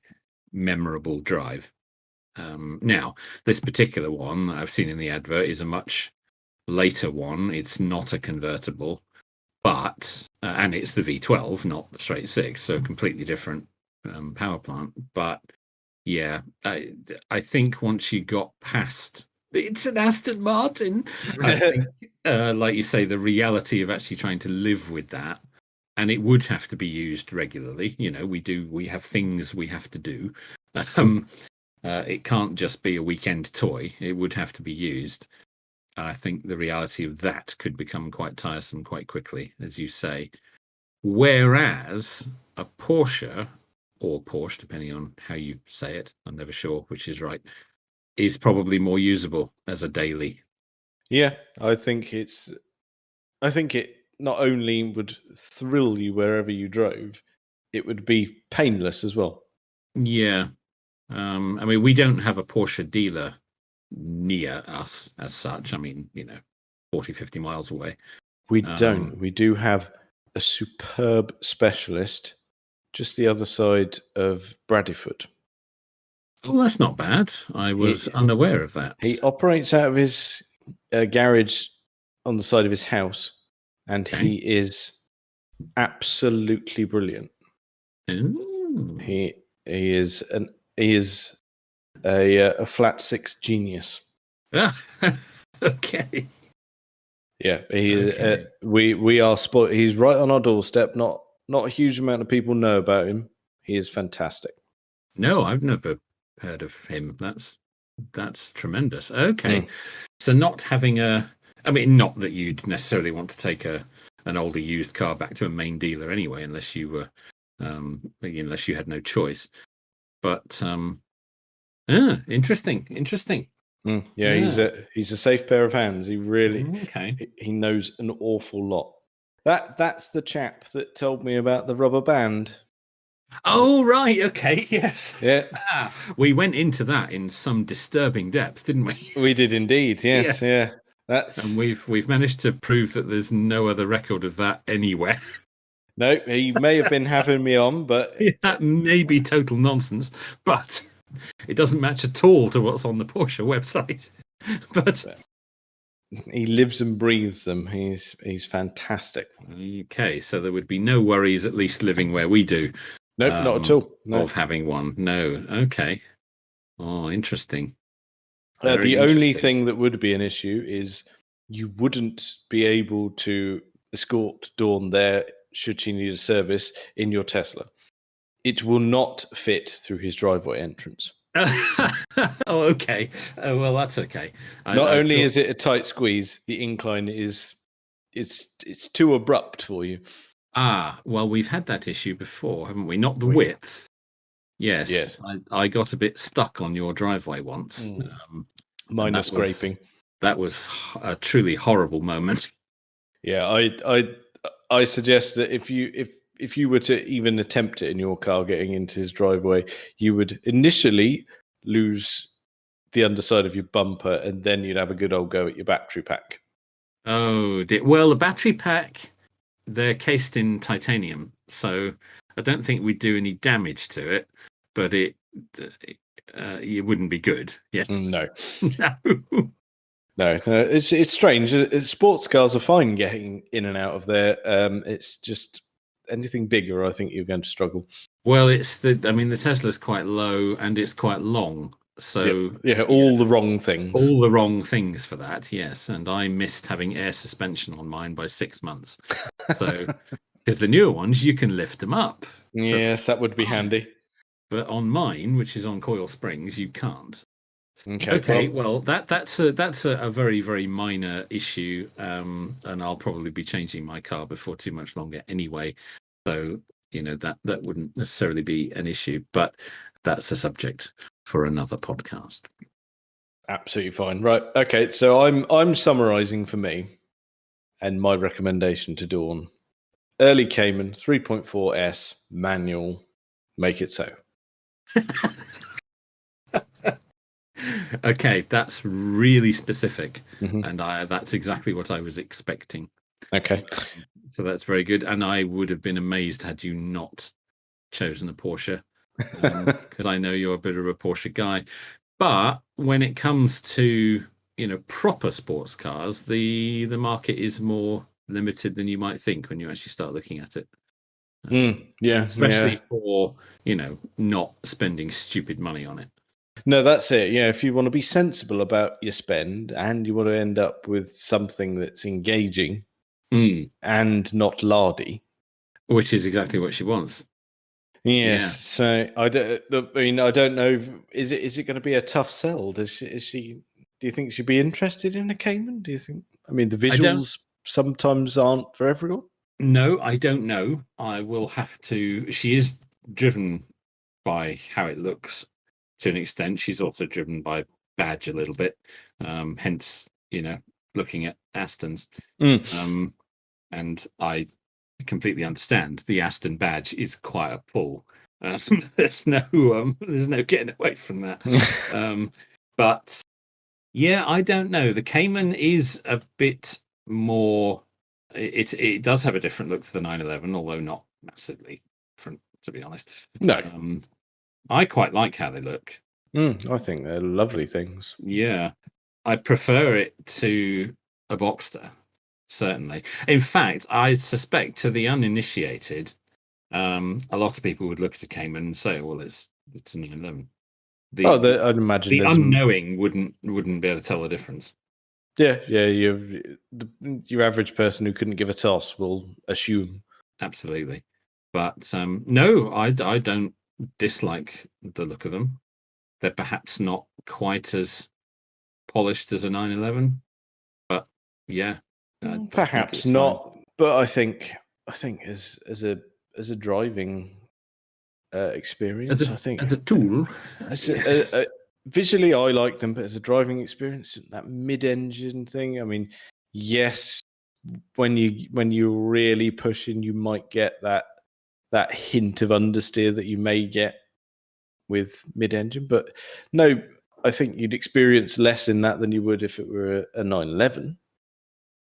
memorable drive. Now, this particular one that I've seen in the advert is a much later one. It's not a convertible, but and it's the V12, not the straight six, so completely different power plant. But yeah, I think once you got past, it's an Aston Martin. I think, like you say, the reality of actually trying to live with that, and it would have to be used regularly. We have things we have to do. It can't just be a weekend toy. It would have to be used. I think the reality of that could become quite tiresome quite quickly, as you say. Whereas a Porsche, or Porsche, depending on how you say it, I'm never sure which is right, is probably more usable as a daily. Yeah, I think it not only would thrill you wherever you drove, it would be painless as well. Yeah. I mean, we don't have a Porsche dealer near us as such. I mean, 40, 50 miles away. We don't. We do have a superb specialist just the other side of Braddyford. Oh, that's not bad. I was unaware of that. He operates out of his garage on the side of his house, and he is absolutely brilliant. Ooh. He is a flat six genius. Okay. Yeah, we are sport. He's right on our doorstep. Not a huge amount of people know about him. He is fantastic. No, I've never heard of him. That's tremendous. Okay. So not having I mean, not that you'd necessarily want to take an older used car back to a main dealer anyway, unless you were unless you had no choice. But interesting. Yeah, he's a safe pair of hands. He really he knows an awful lot. That's the chap that told me about the rubber band. Oh right, okay, yes. Yeah. We went into that in some disturbing depth, didn't we? We did indeed. Yes. Yeah. And we've managed to prove that there's no other record of that anywhere. No, he may have been having me on, but that may be total nonsense, but it doesn't match at all to what's on the Porsche website. But he lives and breathes them. He's fantastic. Okay, so there would be no worries, at least living where we do. Nope, not at all. Of having one. No. Okay. Oh, interesting. The only thing that would be an issue is you wouldn't be able to escort Dawn there should she need a service in your Tesla. It will not fit through his driveway entrance. Oh, okay. Well, that's okay. Not only is it a tight squeeze, the incline it's too abrupt for you. Well, we've had that issue before, haven't we? Not the width. Yes. I got a bit stuck on your driveway once. Minor scraping. That was a truly horrible moment. Yeah, I suggest that if you were to even attempt it in your car getting into his driveway, you would initially lose the underside of your bumper, and then you'd have a good old go at your battery pack. Oh, dear. Well, the battery pack, they're cased in titanium, so I don't think we'd do any damage to it, but it wouldn't be good. Yeah. No. No. No, it's strange. Sports cars are fine getting in and out of there. It's just anything bigger, I think you're going to struggle. Well, the Tesla's quite low and it's quite long. So all the wrong things. All the wrong things for that, yes. And I missed having air suspension on mine by 6 months. So, because the newer ones, you can lift them up. Yes, that would be handy. But on mine, which is on coil springs, you can't. Okay. Well, that's a very, very minor issue, and I'll probably be changing my car before too much longer anyway. So that wouldn't necessarily be an issue, but that's a subject for another podcast. Absolutely fine. Right. Okay. So I'm summarising for me, and my recommendation to Dawn: early Cayman 3.4S manual. Make it so. Okay, that's really specific, and that's exactly what I was expecting. Okay, so that's very good, and I would have been amazed had you not chosen a Porsche, because I know you're a bit of a Porsche guy. But when it comes to proper sports cars, the market is more limited than you might think when you actually start looking at it. Especially for not spending stupid money on it. No, that's it. Yeah, if you want to be sensible about your spend and you want to end up with something that's engaging and not lardy, which is exactly what she wants. Yes. Yeah. So I don't know. Is it going to be a tough sell? Is she? Do you think she'd be interested in a Cayman? Do you think? I mean, the visuals sometimes aren't for everyone. No, I don't know. I will have to. She is driven by how it looks to an extent. She's also driven by badge a little bit. Hence, looking at Astons. And I completely understand the Aston badge is quite a pull. There's no getting away from that. But yeah, I don't know. The Cayman is a bit more. It does have a different look to the 911, although not massively different, to be honest. No, I quite like how they look. I think they're lovely things. Yeah, I prefer it to a Boxster, certainly. In fact, I suspect to the uninitiated, a lot of people would look at a Cayman and say, "Well, it's a 911." I'd imagine the unknowing wouldn't be able to tell the difference. Yeah. Your average person who couldn't give a toss will assume. Absolutely, but no, I don't dislike the look of them. They're perhaps not quite as polished as a 911, but yeah, perhaps not. But I think as a driving experience, as a tool, yes. Visually I like them, but as a driving experience, that mid-engine thing. I mean, yes, when you're really pushing, you might get that hint of understeer that you may get with mid-engine, but no, I think you'd experience less in that than you would if it were a 911.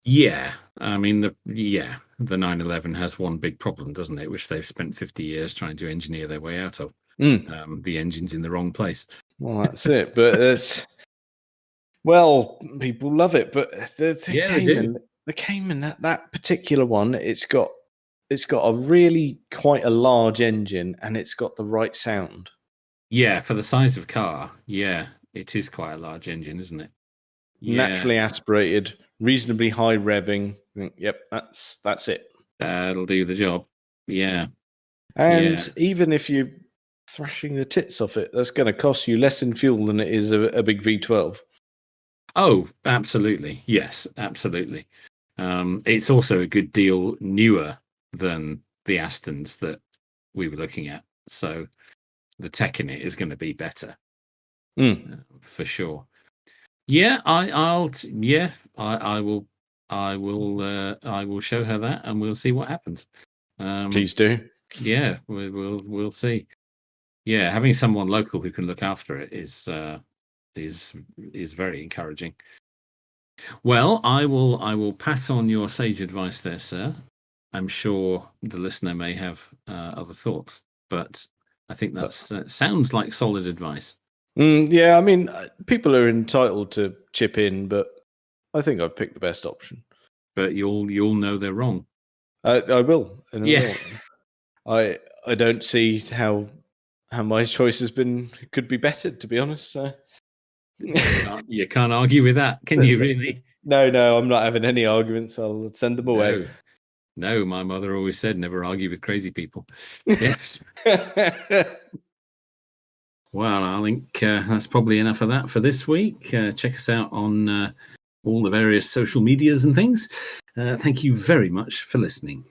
Yeah, I mean the 911 has one big problem, doesn't it? Which they've spent 50 years trying to engineer their way out of. The engine's in the wrong place. Well, that's it. But people love it. But the Cayman, that particular one, it's got a really quite a large engine, and it's got the right sound. Yeah, for the size of car, yeah, it is quite a large engine, isn't it? Naturally aspirated, reasonably high revving. Yep, that's it. That'll do the job. Yeah. And even if you're thrashing the tits off it, that's going to cost you less in fuel than it is a big V12. Oh, absolutely. Yes, absolutely. It's also a good deal newer than the Astons that we were looking at. So the tech in it is going to be better. For sure. Yeah, I will show her that, and we'll see what happens. Please do. Yeah, we'll see. Yeah, having someone local who can look after it is very encouraging. Well, I will pass on your sage advice there, sir. I'm sure the listener may have other thoughts, but I think that sounds like solid advice. Yeah, I mean, people are entitled to chip in, but I think I've picked the best option. But you'll know they're wrong. I will. Yeah. I don't see how my choice could be bettered, to be honest. So you can't argue with that, can you? Really? No, I'm not having any arguments. I'll send them away. No, my mother always said, never argue with crazy people. Yes. Well, I think that's probably enough of that for this week. Check us out on all the various social medias and things. Thank you very much for listening.